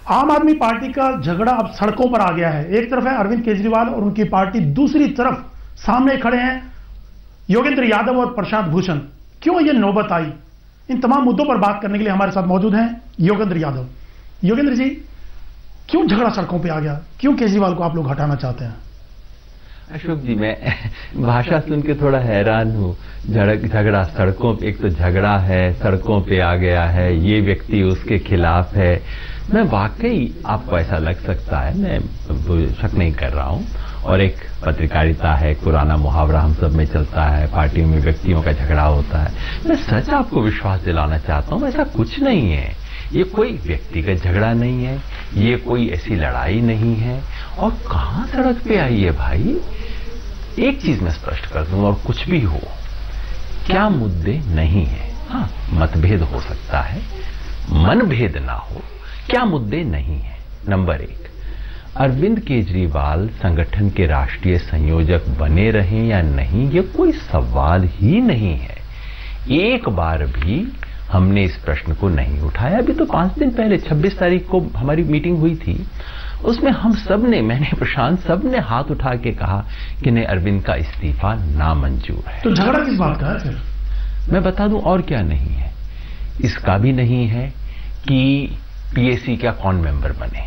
आम आदमी पार्टी का झगड़ा अब सड़कों पर आ गया है। एक तरफ है अरविंद केजरीवाल और उनकी पार्टी, दूसरी तरफ सामने खड़े हैं योगेंद्र यादव और प्रशांत भूषण। क्यों ये नौबत आई? इन तमाम मुद्दों पर बात करने के लिए हमारे साथ मौजूद हैं योगेंद्र यादव। योगेंद्र जी, क्यों झगड़ा सड़कों पर आ गया? क्यों केजरीवाल को आप लोग हटाना चाहते हैं? अशोक जी, मैं भाषा सुन के थोड़ा हैरान हूँ। झगड़ा सड़कों पे, एक तो झगड़ा है, सड़कों पे आ गया है, ये व्यक्ति उसके खिलाफ है। मैं वाकई, आपको ऐसा लग सकता है, मैं शक नहीं कर रहा हूँ। और एक पत्रकारिता है, पुराना मुहावरा हम सब में चलता है, पार्टियों में व्यक्तियों का झगड़ा होता है। मैं सच आपको विश्वास दिलाना चाहता हूँ, ऐसा कुछ नहीं है। ये कोई व्यक्तिगत झगड़ा नहीं है, ये कोई ऐसी लड़ाई नहीं है। और कहां सड़क पे आई है भाई? एक चीज मैं स्पष्ट कर दूं, और कुछ भी हो, क्या मुद्दे नहीं है। हाँ, मतभेद हो सकता है, मनभेद ना हो, क्या मुद्दे नहीं है। नंबर 1, अरविंद केजरीवाल संगठन के राष्ट्रीय संयोजक बने रहें या नहीं, ये कोई सवाल ही नहीं है। एक बार भी हमने इस प्रश्न को नहीं उठाया। अभी तो 5 दिन पहले 26 तारीख को हमारी मीटिंग हुई थी, उसमें हम सब ने, मैंने, प्रशांत, सब ने हाथ उठा के कहा कि नहीं, अरविंद का इस्तीफा नामंजूर है। तो झगड़ा किस बात का है फिर? मैं बता दूं और क्या नहीं है। इसका भी नहीं है कि पीएसी का कौन मेंबर बने,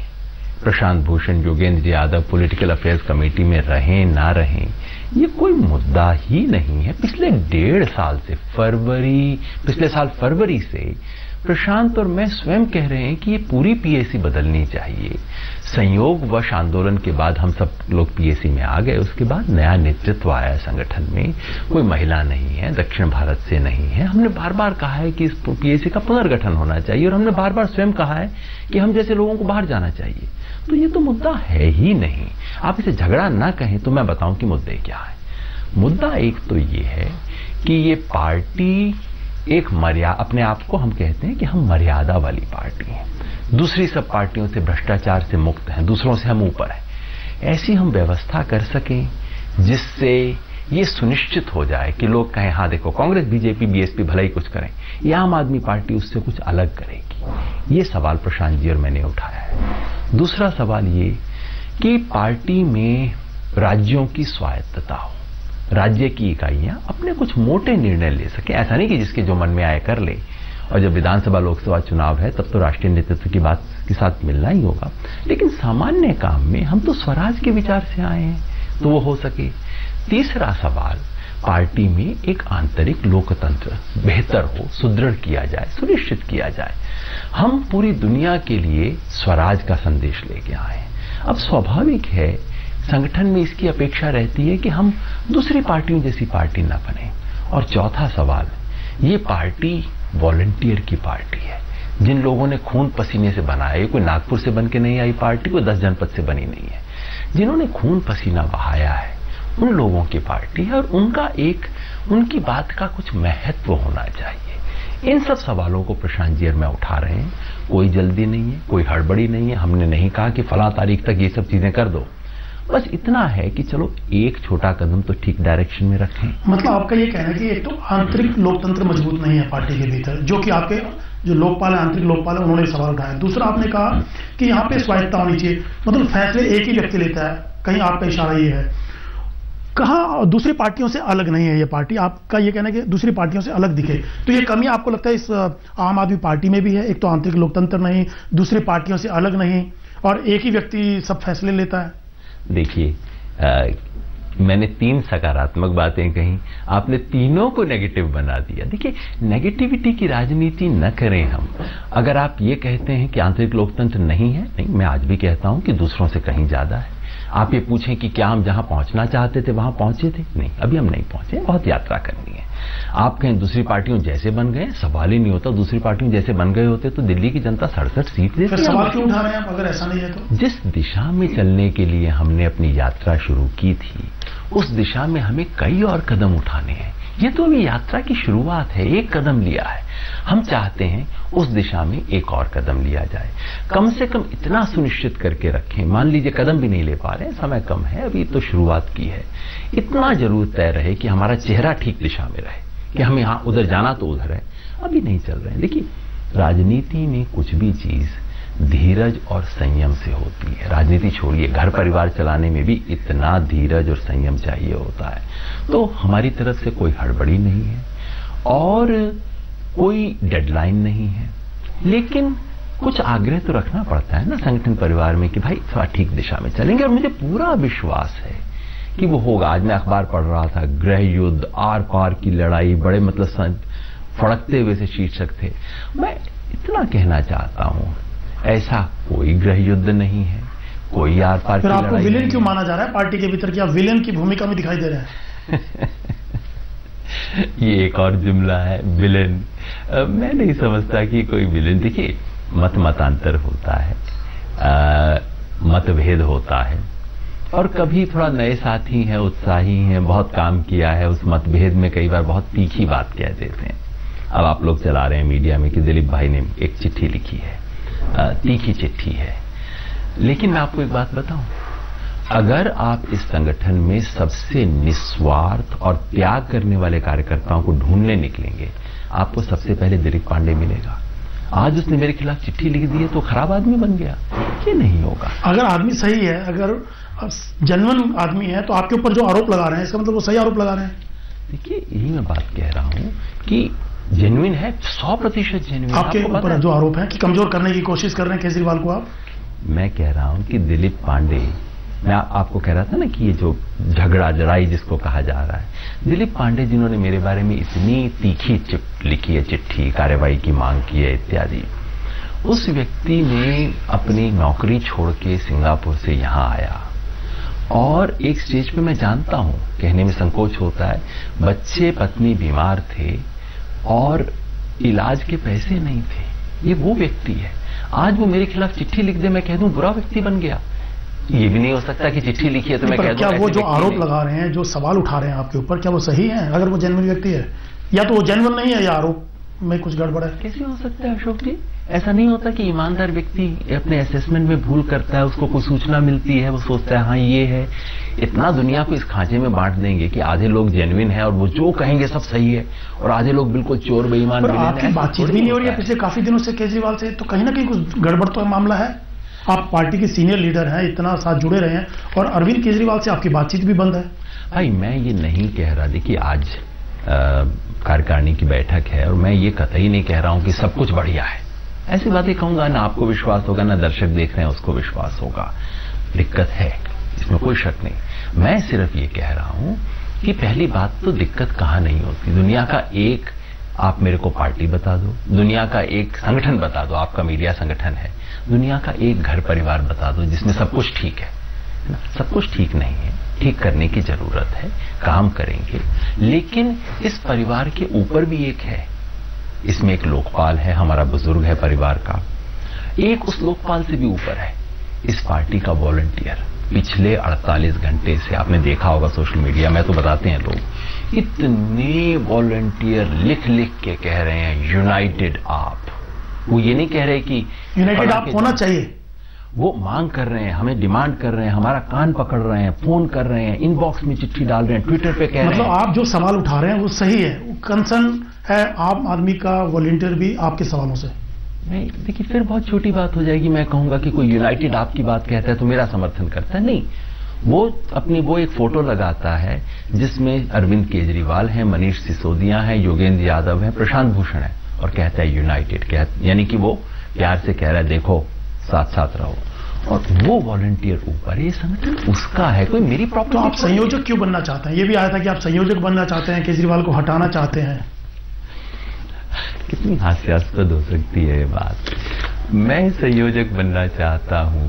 Prashant Bhushan, Yogendra Yadav political affairs committee में रहें ना रहें, ये कोई मुद्दा ही नहीं है। पिछले 1.5 साल से, पिछले साल फरवरी से प्रशांत और मैं स्वयं कह रहे हैं कि ये पूरी पीएसी बदलनी चाहिए। संयोगवश आंदोलन के बाद हम सब लोग पीएसी में आ गए। उसके बाद नया नेतृत्व आया संगठन में, कोई महिला नहीं है, दक्षिण भारत से नहीं है। हमने बार बार कहा है कि इस पीएसी का पुनर्गठन होना चाहिए, और हमने बार बार स्वयं कहा है कि हम जैसे लोगों को बाहर जाना चाहिए। तो ये तो मुद्दा है ही नहीं। आप इसे झगड़ा ना कहें तो मैं बताऊं कि मुद्दे क्या है। मुद्दा एक तो ये है कि ये पार्टी एक अपने आप को हम कहते हैं कि हम मर्यादा वाली पार्टी हैं, दूसरी सब पार्टियों से भ्रष्टाचार से मुक्त हैं, दूसरों से हम ऊपर हैं। ऐसी हम व्यवस्था कर सकें जिससे ये सुनिश्चित हो जाए कि लोग कहें हाँ देखो, कांग्रेस, बीजेपी, बीएसपी भले ही कुछ करें, ये आम आदमी पार्टी उससे कुछ अलग करेगी। ये सवाल प्रशांत जी और मैंने उठाया है। दूसरा सवाल ये कि पार्टी में राज्यों की स्वायत्तता हो, राज्य की इकाइयां अपने कुछ मोटे निर्णय ले सके। ऐसा नहीं कि जिसके जो मन में आए कर ले, और जब विधानसभा लोकसभा चुनाव है तब तो राष्ट्रीय नेतृत्व की बात के साथ मिलना ही होगा, लेकिन सामान्य काम में हम तो स्वराज के विचार से आए हैं, तो वो हो सके। तीसरा सवाल, पार्टी में एक आंतरिक लोकतंत्र बेहतर हो, सुदृढ़ किया जाए, सुनिश्चित किया जाए। हम पूरी दुनिया के लिए स्वराज का संदेश लेके आए। अब स्वाभाविक है संगठन में इसकी अपेक्षा रहती है कि हम दूसरी पार्टियों जैसी पार्टी ना बने। और चौथा सवाल, ये पार्टी वॉलंटियर की पार्टी है, जिन लोगों ने खून पसीने से बनाया। कोई नागपुर से बन के नहीं आई पार्टी, कोई 10 जनपद से बनी नहीं है। जिन्होंने खून पसीना बहाया है, उन लोगों की पार्टी है, और उनकी बात का कुछ महत्व होना चाहिए। इन सब सवालों को प्रशांत जी और मैं उठा रहे हैं। कोई जल्दी नहीं है, कोई हड़बड़ी नहीं है। हमने नहीं कहा कि फला तारीख तक ये सब चीजें कर दो, बस इतना है कि चलो एक छोटा कदम तो ठीक डायरेक्शन में रखें। मतलब आपका ये कहना है कि एक तो आंतरिक लोकतंत्र मजबूत नहीं है पार्टी के भीतर, जो कि आपके जो लोकपाल है, आंतरिक लोकपाल है, उन्होंने सवाल उठाया। दूसरा, आपने कहा कि यहाँ पे स्वायत्तता होनी चाहिए, मतलब फैसले एक ही व्यक्ति लेता है। कहीं आपका इशारा ये है, कहा दूसरी पार्टियों से अलग नहीं है ये पार्टी। आपका ये कहना है कि दूसरी पार्टियों से अलग दिखे, तो ये कमी आपको लगता है इस आम आदमी पार्टी में भी है? एक तो आंतरिक लोकतंत्र नहीं, दूसरी पार्टियों से अलग नहीं, और एक ही व्यक्ति सब फैसले लेता है। देखिए, मैंने 3 सकारात्मक बातें कही, आपने तीनों को नेगेटिव बना दिया। देखिए, नेगेटिविटी की राजनीति न करें हम। अगर आप ये कहते हैं कि आंतरिक लोकतंत्र नहीं है, नहीं, मैं आज भी कहता हूं कि दूसरों से कहीं ज्यादा है। आप ये पूछें कि क्या हम जहां पहुंचना चाहते थे वहां पहुंचे थे? नहीं, अभी हम नहीं पहुंचे, बहुत यात्रा करनी है। आप कहें दूसरी पार्टियों जैसे बन गए, सवाल ही नहीं होता। दूसरी पार्टियों जैसे बन गए होते तो दिल्ली की जनता 67 सीट देती। सवाल क्यों उठा रहे हैं आप, अगर ऐसा नहीं है तो? जिस दिशा में चलने के लिए हमने अपनी यात्रा शुरू की थी, उस दिशा में हमें कई और कदम उठाने हैं। ये तो अभी यात्रा की शुरुआत है, एक कदम लिया है। हम चाहते हैं उस दिशा में एक और कदम लिया जाए। कम से कम इतना सुनिश्चित करके रखें, मान लीजिए कदम भी नहीं ले पा रहे, समय कम है, अभी तो शुरुआत की है, इतना जरूर तय रहे कि हमारा चेहरा ठीक दिशा में रहे, कि हमें यहाँ उधर जाना तो उधर है, अभी नहीं चल रहे हैं। देखिए, राजनीति में कुछ भी चीज धीरज और संयम से होती है। राजनीति छोड़िए, घर परिवार चलाने में भी इतना धीरज और संयम चाहिए होता है। तो हमारी तरफ से कोई हड़बड़ी नहीं है और कोई डेडलाइन नहीं है, लेकिन कुछ आग्रह तो रखना पड़ता है ना संगठन परिवार में कि भाई थोड़ा ठीक दिशा में चलेंगे। और मुझे पूरा विश्वास है कि वो होगा। आज मैं अखबार पढ़ रहा था, गृह युद्ध, आर पार की लड़ाई, बड़े मतलब फड़कते हुए से शीर्षक थे। मैं इतना कहना चाहता हूं, ऐसा कोई गृह युद्ध नहीं है, कोई आर पार की लड़ाई। आपको विलेन क्यों माना जा रहा है पार्टी के भीतर? क्या विलेन की भूमिका में दिखाई दे रहा है? ये एक और जुमला है, विलेन। मैं नहीं समझता कि कोई विलेन। देखिए, मतांतर होता है, मतभेद होता है, और कभी थोड़ा नए साथी हैं, उत्साही हैं, बहुत काम किया है, उस मतभेद में कई बार बहुत तीखी बात कह देते हैं। अब आप लोग चला रहे हैं मीडिया में कि दिलीप भाई ने एक चिट्ठी लिखी है, तीखी चिट्ठी है। लेकिन मैं आपको एक बात बताऊं, अगर आप इस संगठन में सबसे निस्वार्थ और त्याग करने वाले कार्यकर्ताओं को ढूंढने निकलेंगे, आपको सबसे पहले दिलीप पांडे मिलेगा। आज उसने मेरे खिलाफ चिट्ठी लिख दी है तो खराब आदमी बन गया, ये नहीं होगा। अगर आदमी सही है, अगर जेन्युइन आदमी है, तो आपके ऊपर जो आरोप लगा रहे हैं, इसका मतलब वो सही आरोप लगा रहे हैं। देखिए, यही मैं बात कह रहा हूं कि जेन्युइन है, 100% जेन्युइन। आपके ऊपर जो आरोप है कि कमजोर करने की कोशिश कर रहे हैं केजरीवाल को आप। मैं कह रहा हूं कि दिलीप पांडे, मैं आपको कह रहा था ना कि ये जो झगड़ा जड़ाई जिसको कहा जा रहा है, दिलीप पांडे जिन्होंने मेरे बारे में इतनी तीखी लिखी है चिट्ठी, कार्रवाई की मांग की है इत्यादि, उस व्यक्ति ने अपनी नौकरी छोड़ के सिंगापुर से यहां आया और एक स्टेज पे, मैं जानता हूं, कहने में संकोच होता है, बच्चे पत्नी बीमार थे और इलाज के पैसे नहीं थे। ये वो व्यक्ति है। आज वो मेरे खिलाफ चिट्ठी लिख दे, मैं कह दूं बुरा व्यक्ति बन गया। ये भी नहीं हो सकता कि चिट्ठी लिखी है तो मैं कह दूं। क्या वो जो आरोप लगा रहे हैं, जो सवाल उठा रहे हैं आपके ऊपर, क्या वो सही है? अगर वो जेन्युइन व्यक्ति है, या तो वो जेन्युइन नहीं है या आरोप में कुछ गड़बड़ है। कैसे हो सकता है अशोक जी? ऐसा नहीं होता कि ईमानदार व्यक्ति अपने असेसमेंट में भूल करता है, उसको कोई सूचना मिलती है, वो सोचता है हाँ ये है। इतना दुनिया को इस खांचे में बांट देंगे कि आधे लोग जेन्युइन है और वो जो कहेंगे सब सही है, और आधे लोग बिल्कुल चोर बेईमान। पर आपकी बातचीत भी नहीं हो रही है पिछले काफी दिनों से केजरीवाल से, तो कहीं ना कहीं कुछ गड़बड़ तो मामला है। आप पार्टी के सीनियर लीडर हैं, इतना साथ जुड़े रहे हैं, और अरविंद केजरीवाल से आपकी बातचीत भी बंद है। भाई मैं ये नहीं कह रहा, देखिए आज कार्यकारिणी की बैठक है और मैं ये कतई नहीं कह रहा हूं कि सब कुछ बढ़िया है। ऐसी बातें कहूंगा ना आपको विश्वास होगा, ना दर्शक देख रहे हैं उसको विश्वास होगा। दिक्कत है, इसमें कोई शक नहीं। मैं सिर्फ ये कह रहा हूं कि पहली बात तो दिक्कत कहां नहीं होती। दुनिया का एक, आप मेरे को पार्टी बता दो, दुनिया का एक संगठन बता दो, आपका मीडिया संगठन है, दुनिया का एक घर परिवार बता दो जिसमें सब कुछ ठीक है ना? सब कुछ ठीक नहीं है, ठीक करने की जरूरत है, काम करेंगे। लेकिन इस परिवार के ऊपर भी एक है, इसमें एक लोकपाल है, हमारा बुजुर्ग है परिवार का, एक उस लोकपाल से भी ऊपर है इस पार्टी का वॉलंटियर। पिछले 48 घंटे से आपने देखा होगा सोशल मीडिया में, तो बताते हैं लोग, इतने वॉलंटियर लिख लिख के कह रहे हैं यूनाइटेड आप। वो ये नहीं कह रहे कि यूनाइटेड आप होना चाहिए, वो मांग कर रहे हैं, हमें डिमांड कर रहे हैं, हमारा कान पकड़ रहे हैं, फोन कर रहे हैं, इनबॉक्स में चिट्ठी डाल रहे हैं, ट्विटर पे कह रहे हैं। मतलब आप जो सवाल उठा रहे हैं वो सही है, कंसर्न है आम आदमी का वॉलंटियर भी आपके सवालों से। नहीं, देखिए फिर बहुत छोटी बात हो जाएगी, मैं कहूंगा कि कोई यूनाइटेड आपकी बात कहता है तो मेरा समर्थन करता है। नहीं, वो अपनी वो एक फोटो लगाता है जिसमें अरविंद केजरीवाल है, मनीष सिसोदिया है, योगेंद्र यादव है, प्रशांत भूषण है, और कहता है यूनाइटेड, यानी कि वो प्यार से कह रहा है देखो साथ साथ रहो। और वो वॉलंटियर ऊपर, ये संगठन उसका है, कोई मेरी प्रॉब्लम। तो आप संयोजक क्यों बनना चाहते हैं? ये भी आया था कि आप संयोजक बनना चाहते हैं, केजरीवाल को हटाना चाहते हैं। कितनी हास्यास्पद हो सकती है ये बात। मैं संयोजक बनना चाहता हूं,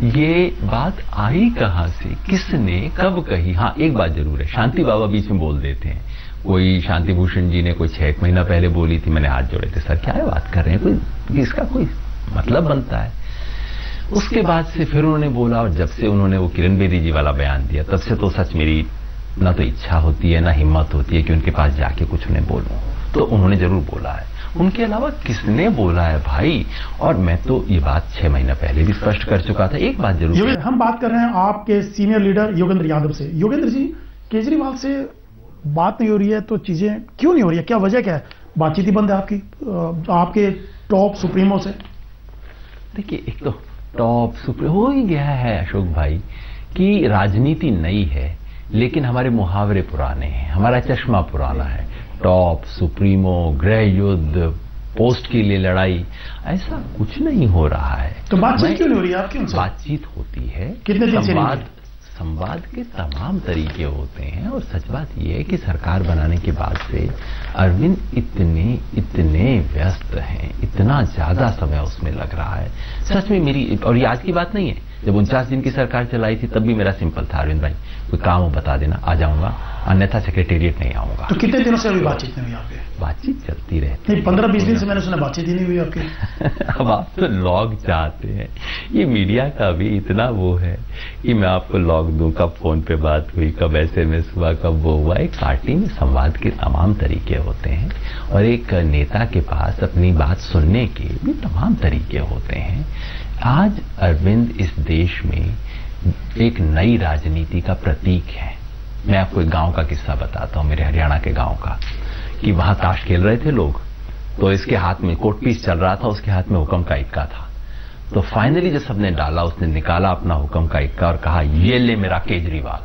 ये बात आई कहां से, किसने कब कही? हाँ, एक बात जरूर है, शांति बाबा बीच में बोल देते हैं। कोई शांति भूषण जी ने कोई 6 महीना पहले बोली थी, मैंने हाथ जोड़े थे, सर क्या है बात कर रहे हैं, कोई इसका कोई मतलब बनता है? उसके बाद से फिर उन्होंने बोला, और जब से उन्होंने वो किरण बेदी जी वाला बयान दिया, तब से तो सच मेरी ना तो इच्छा होती है ना हिम्मत होती है कि उनके पास जाके कुछ उन्हें बोलूं। तो उन्होंने जरूर बोला है, उनके अलावा किसने बोला है भाई? और मैं तो ये बात 6 महीना पहले भी स्पष्ट कर चुका था। एक बात जरूर, हम बात कर रहे हैं आपके सीनियर लीडर योगेंद्र यादव से। योगेंद्र जी, केजरीवाल से बात नहीं हो रही है तो चीजें क्यों नहीं हो रही है? क्या वजह क्या है? बातचीत ही बंद है आपकी आपके टॉप सुप्रीमो से? देखिए, एक तो टॉप सुप्रीम हो ही गया है अशोक भाई कि राजनीति नई है, लेकिन हमारे मुहावरे पुराने हैं, हमारा चश्मा पुराना है। टॉप, सुप्रीमो, गृह युद्ध, पोस्ट के लिए लड़ाई, ऐसा कुछ नहीं हो रहा है। तो बातचीत क्यों नहीं हो रही है आपकी उनसे? बातचीत होती है, कितने दिन से? संवाद के तमाम तरीके होते हैं, और सच बात यह है कि सरकार बनाने के बाद से अरविंद इतने व्यस्त हैं, इतना ज्यादा समय उसमें लग रहा है। सच में मेरी, और ये आज की बात नहीं है, जब 49 दिन की सरकार चलाई थी तब भी मेरा सिंपल था, अरविंद भाई कोई काम हो बता देना, आ जाऊंगा, अन्यथा सेक्रेटेरिएट नहीं आऊंगा। तो कितने दिनों से अभी बातचीत नहीं हुई आपकी? बातचीत चलती रहती नहीं, 15-20 दिन से मैंने सुना बातचीत ही नहीं हुई आपकी। अब आप तो लॉग चाहते हैं, ये मीडिया का भी इतना वो है कि मैं आपको लॉग दूं, कब फोन पे बात हुई, कब SMS हुआ, कब वो हुआ। एक पार्टी में संवाद के तमाम तरीके होते हैं, और एक नेता के पास अपनी बात सुनने के भी तमाम तरीके होते हैं। आज अरविंद इस देश में एक नई राजनीति का प्रतीक है। मैं आपको एक गांव का किस्सा बताता हूं, मेरे हरियाणा के गांव का, कि वहां ताश खेल रहे थे लोग, तो इसके हाथ में कोर्ट पीस चल रहा था, उसके हाथ में हुक्म का इक्का था। तो फाइनली जब सबने डाला, उसने निकाला अपना हुक्म का इक्का और कहा, ये ले मेरा केजरीवाल।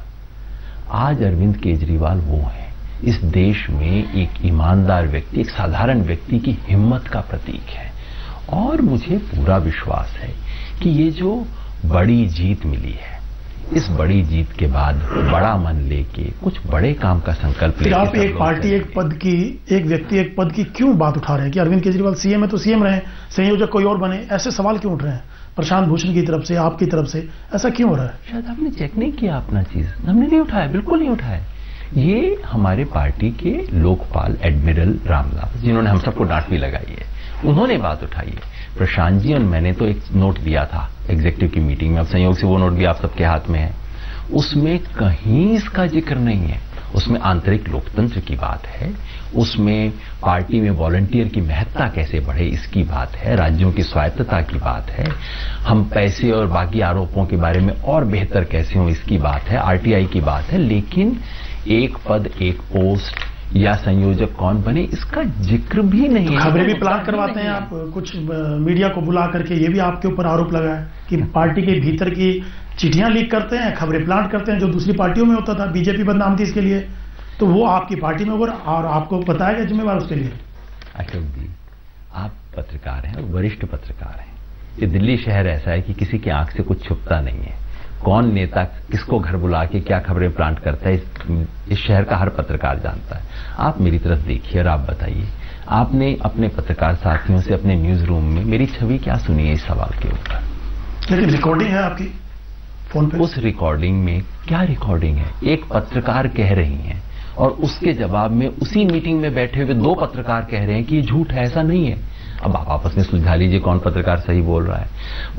आज अरविंद केजरीवाल वो है, इस देश में एक ईमानदार व्यक्ति, एक साधारण व्यक्ति की हिम्मत का प्रतीक है। और मुझे पूरा विश्वास है कि ये जो बड़ी जीत मिली है, इस बड़ी जीत के बाद बड़ा मन लेके कुछ बड़े काम का संकल्प लेके, आप एक पार्टी एक पद की, एक व्यक्ति एक पद की क्यों बात उठा रहे हैं कि अरविंद केजरीवाल सीएम है तो सीएम रहे, संयोजक कोई और बने? ऐसे सवाल क्यों उठ रहे हैं प्रशांत भूषण की तरफ से, आपकी तरफ से? ऐसा क्यों हो रहा है? शायद आपने चेक नहीं किया अपना चीज, हमने नहीं उठाया, बिल्कुल नहीं उठाया। ये हमारे पार्टी के लोकपाल एडमिरल रामदास, जिन्होंने हम सबको डांट भी लगाई है, उन्होंने बात उठाई है। प्रशांत जी और मैंने तो एक नोट दिया था एग्जीक्यूटिव की मीटिंग में, अब संयोग से वो नोट भी आप सबके हाथ में है, उसमें कहीं इसका जिक्र नहीं है। उसमें आंतरिक लोकतंत्र की बात है, उसमें पार्टी में वॉलंटियर की महत्ता कैसे बढ़े इसकी बात है, राज्यों की स्वायत्तता की बात है, हम पैसे और बाकी आरोपों के बारे में और बेहतर कैसे हों इसकी बात है, RTI की बात है। लेकिन एक पद एक पोस्ट या संयोजक कौन बने इसका जिक्र भी नहीं है। खबरें भी प्लांट करवाते हैं आप, कुछ मीडिया को बुला करके, ये भी आपके ऊपर आरोप लगा है कि पार्टी के भीतर की चिट्ठियां लीक करते हैं, खबरें प्लांट करते हैं, जो दूसरी पार्टियों में होता था। बीजेपी बदनाम थी इसके लिए, तो वो आपकी पार्टी में होगा और आपको बताया गया जिम्मेवार उसके लिए। अशोक जी, आप पत्रकार हैं और वरिष्ठ पत्रकार हैं। ये दिल्ली शहर ऐसा है कि किसी की आंख से कुछ छुपता नहीं है। कौन नेता किसको घर बुला के क्या खबरें प्लांट करता है, इस शहर का हर पत्रकार जानता है। आप मेरी तरफ देखिए और आप बताइए, आपने अपने पत्रकार साथियों से अपने न्यूज रूम में मेरी छवि क्या सुनी है इस सवाल के ऊपर? लेकिन रिकॉर्डिंग है आपकी फोन पे। उस रिकॉर्डिंग में क्या रिकॉर्डिंग है? एक पत्रकार कह रही हैं और उसके जवाब में उसी मीटिंग में बैठे हुए 2 पत्रकार कह रहे हैं कि ये झूठ है, ऐसा नहीं है। अब आप आपस में सुलझा लीजिए कौन पत्रकार सही बोल रहा है।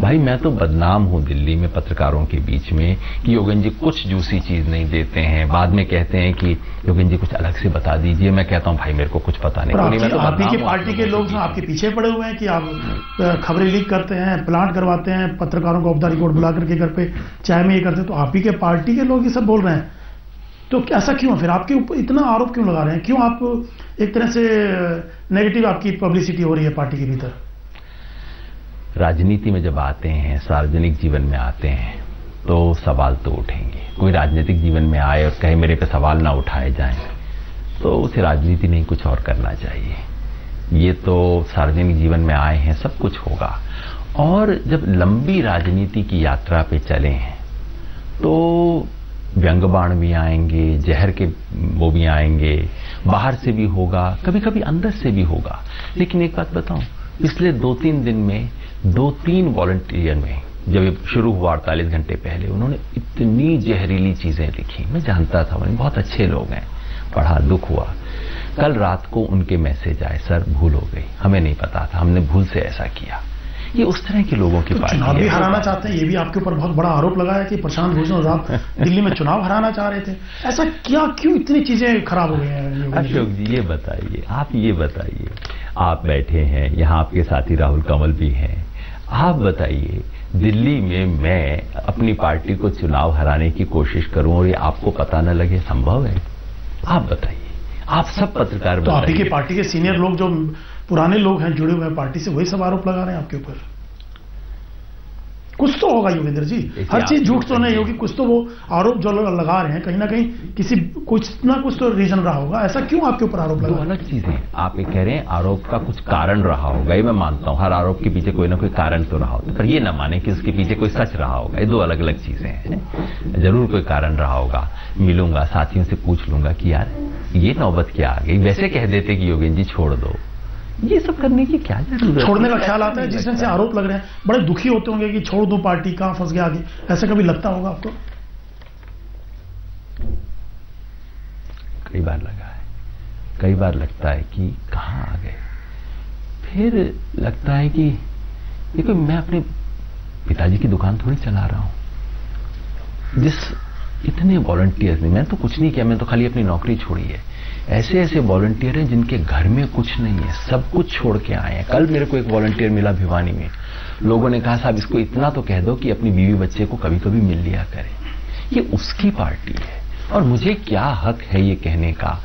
भाई मैं तो बदनाम हूं दिल्ली में पत्रकारों के बीच में कि योगेंद्र जी कुछ जूसी चीज नहीं देते हैं, बाद में कहते हैं कि योगेंद्र जी कुछ अलग से बता दीजिए। मैं कहता हूं भाई मेरे को कुछ पता नहीं। आपकी पार्टी के लोग आपके पीछे पड़े हुए हैं कि आप खबरें लीक करते हैं, प्लांट करवाते हैं, पत्रकारों को ऑफ द रिकॉर्ड बुला करके घर पे चाय में ये करते हैं, तो आप ही के पार्टी के लोग ये सब बोल रहे हैं। तो ऐसा क्यों? फिर आपके ऊपर इतना आरोप क्यों लगा रहे हैं? क्यों आप एक तरह से नेगेटिव आपकी पब्लिसिटी हो रही है पार्टी के भीतर? राजनीति में जब आते हैं, सार्वजनिक जीवन में आते हैं, तो सवाल तो उठेंगे। कोई राजनीतिक जीवन में आए और कहे मेरे पे सवाल ना उठाए जाएं, तो उसे राजनीति नहीं कुछ और करना चाहिए। ये तो सार्वजनिक जीवन में आए हैं, सब कुछ होगा। और जब लंबी राजनीति की यात्रा पे चले हैं तो व्यंग्यबाण भी आएंगे, जहर के वो भी आएंगे, बाहर से भी होगा, कभी कभी अंदर से भी होगा। लेकिन एक बात बताऊं, पिछले 2-3 दिन में 2-3 वॉलंटियर में, जब ये शुरू हुआ 48 घंटे पहले, उन्होंने इतनी जहरीली चीजें लिखी। मैं जानता था उन्हें, बहुत अच्छे लोग हैं, पढ़ा, दुख हुआ। कल रात को उनके मैसेज आए, सर भूल हो गई, हमें नहीं पता था, हमने भूल से ऐसा किया। ये उस तरह के लोगों की पार्टी है। चुनाव भी हराना चाहते हैं, ये भी आपके ऊपर बहुत बड़ा आरोप लगा है कि प्रशांत भूषण और आप दिल्ली में चुनाव हराना चाह रहे थे। ऐसा क्या, क्यों इतनी चीजें खराब हो गई हैं? अशोक जी ये बताइए, आप ये बताइए, आप बैठे हैं यहाँ, आपके साथी राहुल कंवल भी हैं, आप बताइए दिल्ली में मैं अपनी पार्टी को चुनाव हराने की कोशिश करूं और ये आपको पता न लगे, संभव है? आप बताइए, आप सब पत्रकार तो आप ही की पार्टी के सीनियर लोग, जो पुराने लोग हैं, जुड़े हुए हैं पार्टी से, वही सब आरोप लगा रहे हैं आपके ऊपर। कुछ तो होगा योगेंद्र जी, हर चीज झूठ तो नहीं होगी, कुछ तो वो आरोप जो लगा रहे हैं कहीं ना कहीं किसी कुछ ना कुछ तो रीजन रहा होगा। ऐसा क्यों आपके ऊपर आरोप लगा? दो अलग चीजें। आप ये कह रहे हैं आरोप का कुछ कारण रहा होगा, ये मैं मानता हूं, हर आरोप के पीछे कोई ना कोई कारण तो रहा होगा, पर ये ना माने कि उसके पीछे कोई सच रहा होगा। ये दो अलग अलग चीजें हैं। जरूर कोई कारण रहा होगा, मिलूंगा साथियों से पूछ लूंगा कि यार ये नौबत क्या आ गई। वैसे कह देते कि योगेंद्र जी छोड़ दो, ये सब करने की क्या जरूरत है? छोड़ने का ख्याल आता है? जिस दिन से आरोप लग रहे हैं बड़े दुखी होते होंगे कि छोड़ दो पार्टी, कहां फंस गया आगे, ऐसा कभी लगता होगा आपको? कई बार लगा है, कई बार लगता है कि कहां आ गए। फिर लगता है कि देखो मैं अपने पिताजी की दुकान थोड़ी चला रहा हूं। जिस इतने वॉलंटियर्स ने, मैंने तो कुछ नहीं किया, मैंने तो खाली अपनी नौकरी छोड़ी है। ऐसे ऐसे वॉलंटियर हैं जिनके घर में कुछ नहीं है, सब कुछ छोड़ के आए हैं। कल मेरे को एक वॉलंटियर मिला भिवानी में, लोगों ने कहा साहब इसको इतना तो कह दो कि अपनी बीवी बच्चे को कभी कभी मिल लिया करे। ये उसकी पार्टी है और मुझे क्या हक है ये कहने का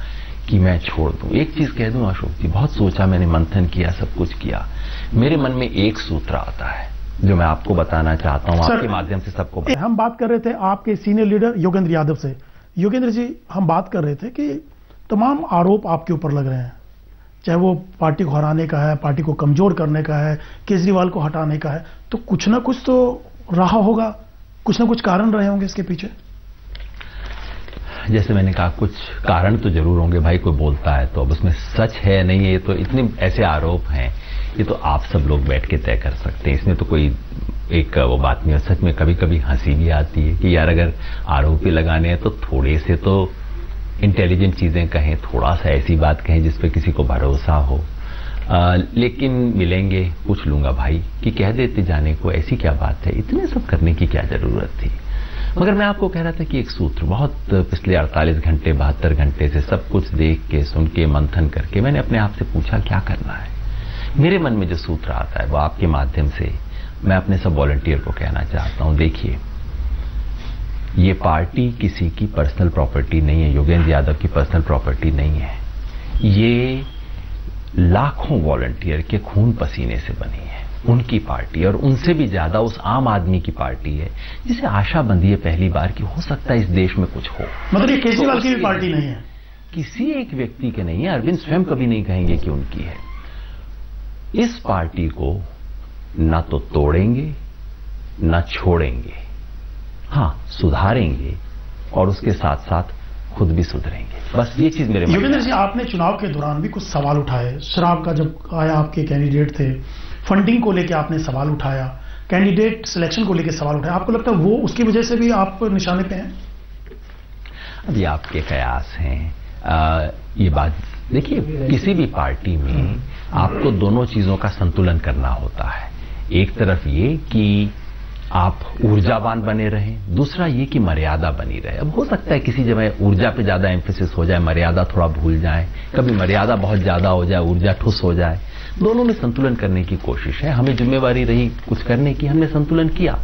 कि मैं छोड़ दूं। एक चीज कह दूं अशोक जी, बहुत सोचा मैंने, मंथन किया, सब कुछ किया। मेरे मन में एक सूत्र आता है जो मैं आपको बताना चाहता हूं, आपके माध्यम से सबको। हम बात कर रहे थे आपके सीनियर लीडर योगेंद्र यादव से। योगेंद्र जी, हम बात कर रहे थे कि तमाम आरोप आपके ऊपर लग रहे हैं, चाहे वो पार्टी को हराने का है, पार्टी को कमजोर करने का है, केजरीवाल को हटाने का है, तो कुछ ना कुछ तो रहा होगा, कुछ ना कुछ कारण रहे होंगे इसके पीछे। जैसे मैंने कहा कुछ कारण तो जरूर होंगे भाई, कोई बोलता है तो अब उसमें सच है नहीं है, तो इतने ऐसे आरोप हैं, ये तो आप सब लोग बैठ के तय कर सकते हैं। इसमें तो कोई एक वो बात नहीं है। सच में कभी कभी हंसी भी आती है कि यार अगर आरोप ही लगाने हैं तो थोड़े से तो इंटेलिजेंट चीजें कहें, थोड़ा सा ऐसी बात कहें जिस पे किसी को भरोसा हो। लेकिन मिलेंगे, पूछ लूंगा भाई कि कह देते जाने को, ऐसी क्या बात है, इतने सब करने की क्या जरूरत थी। मगर मैं आपको कह रहा था कि एक सूत्र, बहुत पिछले 48 घंटे 72 घंटे से सब कुछ देख के सुन के मंथन करके मैंने अपने आप से पूछा क्या करना है। मेरे मन में जो सूत्र आता है वो आपके माध्यम से मैं अपने सब वॉलंटियर को कहना चाहता हूं। देखिए, ये पार्टी किसी की पर्सनल प्रॉपर्टी नहीं है, योगेंद्र यादव की पर्सनल प्रॉपर्टी नहीं है। ये लाखों वॉलंटियर के खून पसीने से बनी है, उनकी पार्टी, और उनसे भी ज्यादा उस आम आदमी की पार्टी है जिसे आशा बंधी है पहली बार कि हो सकता है इस देश में कुछ हो। मतलब ये केजरीवाल की भी पार्टी नहीं है, किसी एक व्यक्ति के नहीं है। अरविंद स्वयं कभी नहीं कहेंगे कि उनकी है। इस पार्टी को ना तो तोड़ेंगे ना छोड़ेंगे, हाँ सुधारेंगे और उसके साथ साथ खुद भी सुधरेंगे। बस ये चीज मेरे। योगेंद्र जी, आपने चुनाव के दौरान भी कुछ सवाल उठाए, शराब का जब आया, आपके कैंडिडेट थे, फंडिंग को लेकर आपने सवाल उठाया, कैंडिडेट सिलेक्शन को लेकर सवाल उठाया। आपको लगता है वो उसकी वजह से भी आप निशाने पे हैं? अभी आपके कयास हैं। ये बात देखिए, किसी भी पार्टी में आपको दोनों चीजों का संतुलन करना होता है। एक तरफ ये कि आप ऊर्जावान बने रहें, दूसरा ये कि मर्यादा बनी रहे। अब हो सकता है किसी जगह ऊर्जा पे ज्यादा एम्फेसिस हो जाए, मर्यादा थोड़ा भूल जाए, कभी मर्यादा बहुत ज्यादा हो जाए, ऊर्जा ठुस हो जाए। दोनों में संतुलन करने की कोशिश है। हमें जिम्मेवारी रही कुछ करने की, हमने संतुलन किया।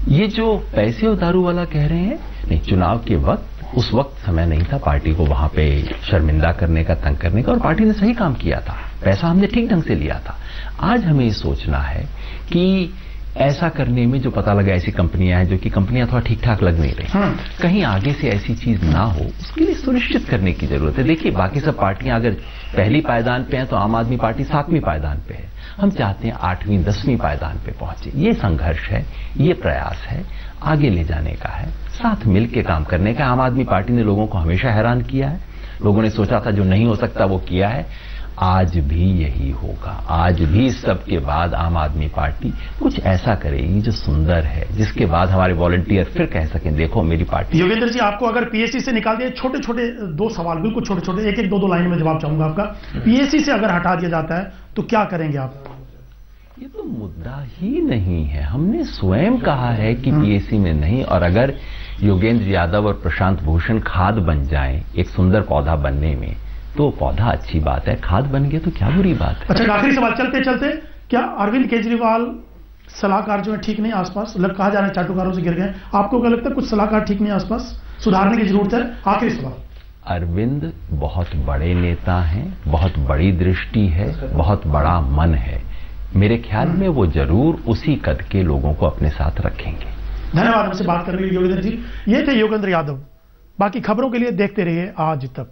ये जो पैसे और दारू वाला कह रहे हैं, नहीं, चुनाव के वक्त उस वक्त समय नहीं था पार्टी को वहां पे शर्मिंदा करने का, तंग करने का, और पार्टी ने सही काम किया था। पैसा हमने ठीक ढंग से लिया था। आज हमें ये सोचना है कि ऐसा करने में जो पता लगा ऐसी कंपनियां हैं जो कि कंपनियां थोड़ा ठीक ठाक लग नहीं रही, कहीं आगे से ऐसी चीज ना हो, उसके लिए सुनिश्चित करने की जरूरत है। देखिए, बाकी सब पार्टियां अगर पहली पायदान पे हैं तो आम आदमी पार्टी 7वीं पायदान पे है। हम चाहते हैं 8वीं 10वीं पायदान पे पहुंचे। ये संघर्ष है, ये प्रयास है, आगे ले जाने का है, साथ मिलकर काम करने का। आम आदमी पार्टी ने लोगों को हमेशा हैरान किया है। लोगों ने सोचा था जो नहीं हो सकता वो किया है। आज भी यही होगा। आज भी सब के बाद आम आदमी पार्टी कुछ ऐसा करेगी जो सुंदर है, जिसके बाद हमारे वॉलंटियर फिर कह सकें देखो मेरी पार्टी। योगेंद्र जी, आपको अगर पीएससी से निकाल दिया, छोटे छोटे 2 सवाल, बिल्कुल छोटे छोटे, एक एक 2 लाइन में जवाब चाहूंगा आपका। पीएससी से अगर हटा दिया जाता है तो क्या करेंगे आप? ये तो मुद्दा ही नहीं है। हमने स्वयं कहा है कि पीएससी में नहीं, और अगर योगेंद्र यादव और प्रशांत भूषण खाद बन जाएं एक सुंदर पौधा बनने में, तो पौधा अच्छी बात है, खाद बन गया तो क्या बुरी बात है। अच्छा, आखिरी सवाल चलते चलते, क्या अरविंद केजरीवाल सलाहकार जो है ठीक नहीं आसपास, कहा जा रहा है चाटुकारों से गिर गए, आपको क्या लगता है कुछ सलाहकार ठीक नहीं आसपास, सुधारने की जरूरत है? आखिरी सवाल। अरविंद बहुत बड़े नेता हैं, बहुत बड़ी दृष्टि है, बहुत बड़ा मन है। मेरे ख्याल में वो जरूर उसी कद के लोगों को अपने साथ रखेंगे। धन्यवाद हमसे बात करने के लिए योगेंद्र जी। ये थे योगेंद्र यादव। बाकी खबरों के लिए देखते रहिए आज तक।